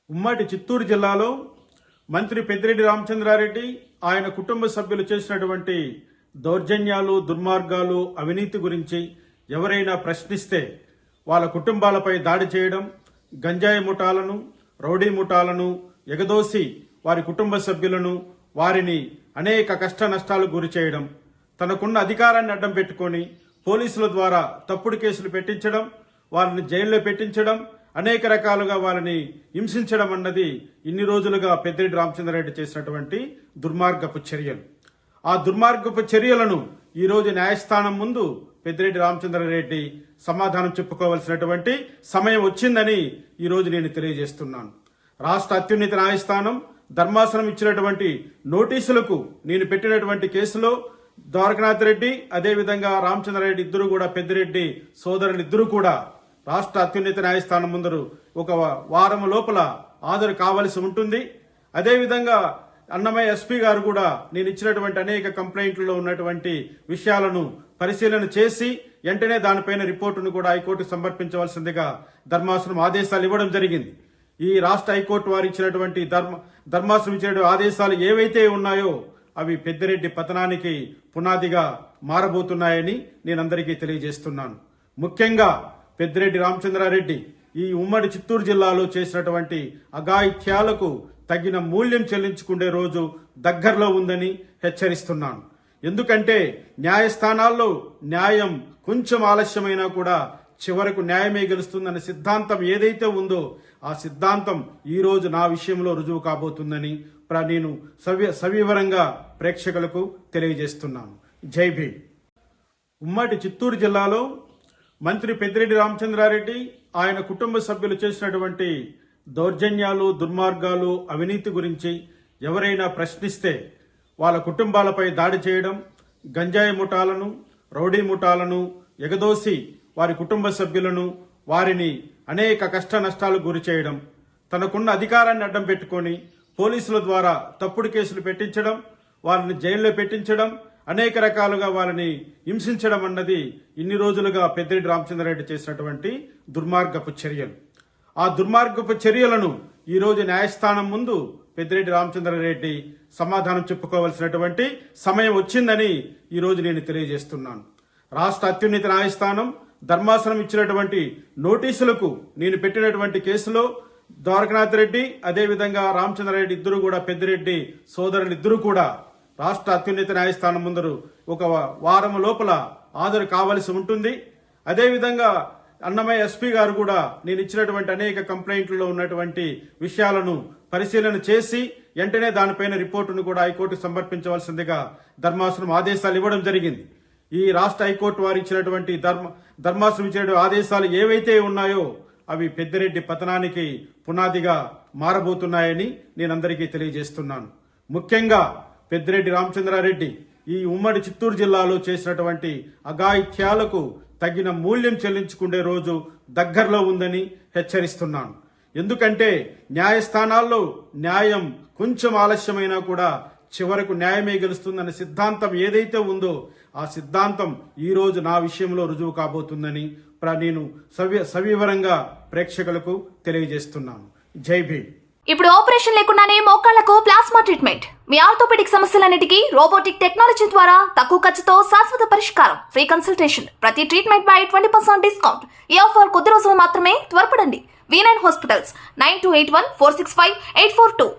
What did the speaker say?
ఉమ్మడి చిత్తూరు జిల్లాలో మంత్రి పెద్దిరెడ్డి రామచంద్రారెడ్డి ఆయన కుటుంబ సభ్యులు చేసినటువంటి దౌర్జన్యాలు, దుర్మార్గాలు, అవినీతి గురించి ఎవరైనా ప్రశ్నిస్తే వాళ్ళ కుటుంబాలపై దాడి చేయడం, గంజాయి ముఠాలను, రౌడీ ముఠాలను ఎగదోసి వారి కుటుంబ సభ్యులను, వారిని అనేక కష్ట నష్టాలకు గురి చేయడం, తనకున్న అధికారాన్ని అడ్డం పెట్టుకొని పోలీసుల ద్వారా తప్పుడు కేసులు పెట్టించడం, వారిని జైల్లో పెట్టించడం, అనేక రకాలుగా వారిని హింసించడం అన్నది ఇన్ని రోజులుగా పెద్దిరెడ్డి రామచంద్రారెడ్డి చేసినటువంటి దుర్మార్గపు చర్యలు. ఆ దుర్మార్గపు చర్యలను ఈ రోజు న్యాయస్థానం ముందు పెద్దిరెడ్డి రామచంద్రారెడ్డి సమాధానం చెప్పుకోవాల్సినటువంటి సమయం వచ్చిందని ఈ రోజు నేను తెలియజేస్తున్నాను. రాష్ట్ర అత్యున్నత న్యాయస్థానం ధర్మాసనం ఇచ్చినటువంటి నోటీసులకు నేను పెట్టినటువంటి కేసులో ద్వారకనాథ్ రెడ్డి అదేవిధంగా రామచంద్రారెడ్డి ఇద్దరు కూడా, పెద్దిరెడ్డి సోదరులు ఇద్దరు కూడా రాష్ట్ర అత్యున్నత న్యాయస్థానం ముందరు ఒక వారం లోపల హాజరు కావలసి ఉంటుంది. అదేవిధంగా అన్నమయ్య ఎస్పీ గారు కూడా నేను ఇచ్చినటువంటి అనేక కంప్లైంట్లలో ఉన్నటువంటి విషయాలను పరిశీలన చేసి వెంటనే దానిపైన రిపోర్టును కూడా హైకోర్టుకు సమర్పించవలసిందిగా ధర్మాసనం ఆదేశాలు ఇవ్వడం జరిగింది. ఈ రాష్ట్ర హైకోర్టు వారు ఇచ్చినటువంటి ధర్మాసనం ఇచ్చినటువంటి ఆదేశాలు ఏవైతే ఉన్నాయో అవి పెద్దిరెడ్డి పతనానికి పునాదిగా మారబోతున్నాయని నేను అందరికీ తెలియజేస్తున్నాను. ముఖ్యంగా పెద్దిరెడ్డి రామచంద్రారెడ్డి ఈ ఉమ్మడి చిత్తూరు జిల్లాలో చేసినటువంటి అఘాయిత్యాలకు తగిన మూల్యం చెల్లించుకునే రోజు దగ్గరలో ఉందని హెచ్చరిస్తున్నాను. ఎందుకంటే న్యాయస్థానాల్లో న్యాయం కొంచెం ఆలస్యమైనా కూడా చివరకు న్యాయమే గెలుస్తుందన్న సిద్ధాంతం ఏదైతే ఉందో ఆ సిద్ధాంతం ఈ రోజు నా విషయంలో రుజువు కాబోతుందని నేను సవివరంగా ప్రేక్షకులకు తెలియజేస్తున్నాను. జై భీమ్. ఉమ్మడి చిత్తూరు జిల్లాలో మంత్రి పెద్దిరెడ్డి రామచంద్రారెడ్డి ఆయన కుటుంబ సభ్యులు చేసినటువంటి దౌర్జన్యాలు, దుర్మార్గాలు, అవినీతి గురించి ఎవరైనా ప్రశ్నిస్తే వాళ్ళ కుటుంబాలపై దాడి చేయడం, గంజాయి ముఠాలను, రౌడీ ముఠాలను ఎగదోసి వారి కుటుంబ సభ్యులను, వారిని అనేక కష్ట నష్టాలకు గురి చేయడం, తనకున్న అధికారాన్ని అడ్డం పెట్టుకొని పోలీసుల ద్వారా తప్పుడు కేసులు పెట్టించడం, వారిని జైల్లో పెట్టించడం, అనేక రకాలుగా వారిని హింసించడం అన్నది ఇన్ని రోజులుగా పెద్దిరెడ్డి రామచంద్రారెడ్డి చేసినటువంటి దుర్మార్గపు చర్యలు. ఆ దుర్మార్గపు చర్యలను ఈ రోజు న్యాయస్థానం ముందు పెద్దిరెడ్డి రామచంద్రారెడ్డి సమాధానం చెప్పుకోవాల్సినటువంటి సమయం వచ్చిందని ఈ రోజు నేను తెలియజేస్తున్నాను. రాష్ట్ర అత్యున్నత న్యాయస్థానం ధర్మాసనం ఇచ్చినటువంటి నోటీసులకు నేను పెట్టినటువంటి కేసులో ద్వారకనాథ్ రెడ్డి అదేవిధంగా రామచంద్రారెడ్డి ఇద్దరు కూడా, పెద్దిరెడ్డి సోదరులు ఇద్దరు కూడా రాష్ట్ర అత్యున్నత న్యాయస్థానం ముందరు ఒక వారం లోపల హాజరు కావలసి ఉంటుంది. అదేవిధంగా అన్నమయ్య ఎస్పీ గారు కూడా నేను ఇచ్చినటువంటి అనేక కంప్లైంట్లలో ఉన్నటువంటి విషయాలను పరిశీలన చేసి వెంటనే దానిపైన రిపోర్టును కూడా హైకోర్టుకు సమర్పించవలసిందిగా ధర్మాసనం ఆదేశాలు ఇవ్వడం జరిగింది. ఈ రాష్ట్ర హైకోర్టు వారు ఇచ్చినటువంటి ధర్మాసనం ఇచ్చినటువంటి ఆదేశాలు ఏవైతే ఉన్నాయో అవి పెద్దిరెడ్డి పతనానికి పునాదిగా మారబోతున్నాయని నేను అందరికీ తెలియజేస్తున్నాను. ముఖ్యంగా పెద్దిరెడ్డి రామచంద్రారెడ్డి ఈ ఉమ్మడి చిత్తూరు జిల్లాలో చేసినటువంటి అఘాయిత్యాలకు తగిన మూల్యం చెల్లించుకునే రోజు దగ్గరలో ఉందని హెచ్చరిస్తున్నాను. ఎందుకంటే న్యాయస్థానాల్లో న్యాయం కొంచెం ఆలస్యమైనా కూడా చివరకు న్యాయమే గెలుస్తుందన్న సిద్ధాంతం ఏదైతే ఉందో ఆ సిద్ధాంతం ఈ రోజు నా విషయంలో రుజువు కాబోతుందని నేను సవివరంగా ప్రేక్షకులకు తెలియజేస్తున్నాను. జై భీమ్. ఇప్పుడు ఆపరేషన్ లేకుండానే మోకాళ్లకు ప్లాస్మా ట్రీట్మెంట్. మీ ఆర్థోపెడిక్ సమస్యలన్నిటికీ రోబోటిక్ టెక్నాలజీ ద్వారా తక్కువ ఖర్చుతో శాశ్వత పరిష్కారం. Free consultation. ప్రతి ట్రీట్మెంట్ పై 20% డిస్కౌంట్. ఈ ఆఫర్ కొద్ది రోజులు మాత్రమే. త్వరపడండి. V9 hospitals 9281465842.